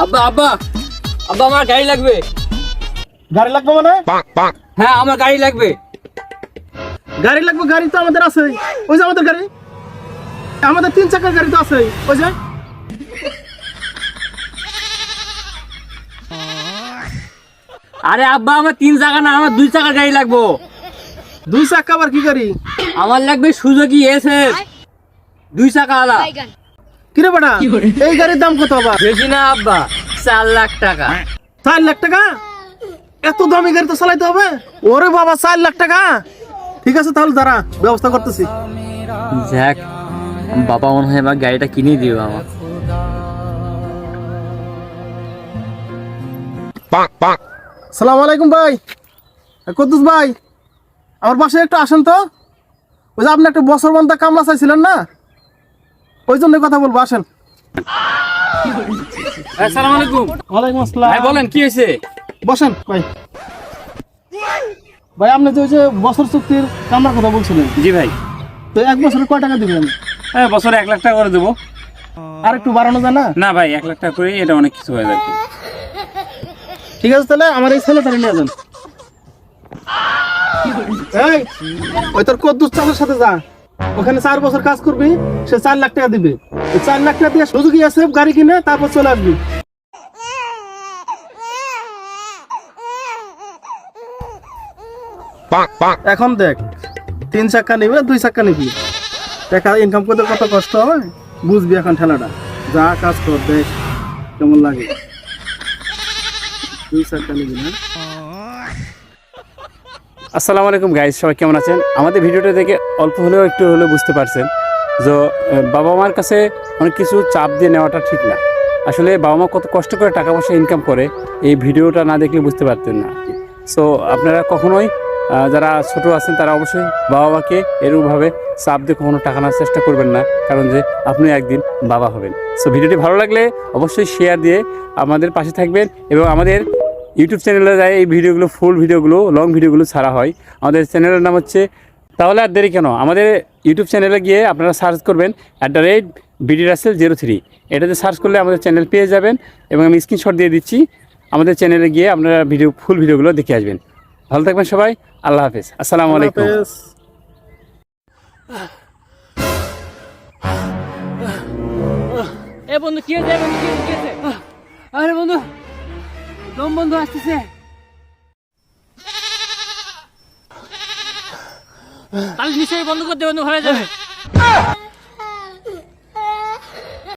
আব্বা আব্বা আব্বা আমার গাড়ি লাগবে। গাড়ি লাগবে মানে? হ্যাঁ আমার গাড়ি লাগবে। গাড়ি লাগবে? গাড়ি তো আমাদের আছে, ওই যে আমাদের গাড়ি, আমাদের 3 চাকার গাড়ি তো আছে, ওই যে। আরে আব্বা আমার 3 চাকা না, আমার 2 চাকার গাড়ি লাগবে। 2 চাকা আবার কি গাড়ি? আমার লাগবে সুজুকি এসএফ 2 চাকা আলা। কিরে বেটা, এই গাড়ির দাম কত আবার? বেশি না আব্বা, 4 লাখ টাকা। 4 লাখ টাকা? এত দামি গাড়ি তো চালাইতে হবে? ওরে বাবা, 4 লাখ টাকা! ঠিক আছে তাহলে দাঁড়া, ব্যবস্থা করতেছি। যাক, বাবা মনে হয় আমার গাড়িটা কিনে দিও আমার। সালাম আলাইকুম ভাই। কুদ্দুস ভাই, আমার বাসায় একটু আসেন তো। ওই যে আপনি একটা বছর বন্ধ কামলা চাইছিলেন না, ওই জন্য কথা বলবো, আসেন। আসসালামু আলাইকুম। ওয়ালাইকুম আসসালাম। ভাই বলেন কি হয়েছে? বসেন ভাই। ভাই আপনি যে ওই যে বছর চুক্তির কামলার কথা বলছিলেন, জি ভাই। তো 1 বছরে কয় টাকা দিবেন? হ্যাঁ বছরে 1 লাখ টাকা করে দেবো। আর একটু বাড়ানো যায় না? না ভাই, 1 লাখ টাকা করে এটা অনেক কিছু হয়ে যাবে। ঠিক আছে তাহলে আমার এই ছেলেটারে নিয়ে যান। এই, ওই তোর কুদ্দুস চাচার সাথে যা, ওখানে 4 বছর কাজ করবি, সে 4 লাখ টাকা দিবে। ওই 4 লাখ টাকা দিয়ে সুজুকি এসএফ গাড়ি কিনে তারপর চলে আসবি। এখন দেখ, 3 চাকা নিবে 2 চাকা নিবি, টাকা ইনকাম করতে কত কষ্ট হয় বুঝবি এখন। ঠেলাটা যা কাজ কর, দেখ কেমন লাগে। 2 চাকা নিবি না? আসসালামু আলাইকুম গাইস, সবাই কেমন আছেন? আমাদের ভিডিওটা দেখে অল্প হলেও একটু হলেও বুঝতে পারছেন যে বাবা মার কাছে অনেক কিছু চাপ দিয়ে নেওয়াটা ঠিক না। আসলে বাবা মা কত কষ্ট করে টাকা পয়সা ইনকাম করে, এই ভিডিওটা না দেখলে বুঝতে পারতেন না। সো আপনারা কখনোই যারা ছোট আছেন তারা অবশ্যই বাবা মাকে এরকমভাবে চাপ দিয়ে কখনো টাকা নেওয়ার চেষ্টা করবেন না, কারণ যে আপনি একদিন বাবা হবেন। সো ভিডিওটি ভালো লাগলে অবশ্যই শেয়ার দিয়ে আমাদের পাশে থাকবেন, এবং আমাদের ইউটিউব চ্যানেলে যায় এই ভিডিওগুলো, ফুল ভিডিওগুলো, লং ভিডিওগুলো ছাড়া হয়। আমাদের চ্যানেলের নাম হচ্ছে, তাহলে আর দেরি কেন, আমাদের ইউটিউব চ্যানেলে গিয়ে আপনারা সার্চ করবেন @BDRussell03। এটাতে সার্চ করলে আমাদের চ্যানেল পেয়ে যাবেন, এবং আমি স্ক্রিনশট দিয়ে দিচ্ছি। আমাদের চ্যানেলে গিয়ে আপনারা ফুল ভিডিওগুলো দেখে আসবেন। ভালো থাকবেন সবাই, আল্লাহ হাফেজ, আসসালামু আলাইকুম। এ বন্ধু কি হয়েছে? বন্ধু কি হয়েছে? আরে বন্ধু, দম বন্ধু আসতেছে। তাহলে নিশ্চয়ই বন্ধ করতে, বন্ধু হয়ে যাবে।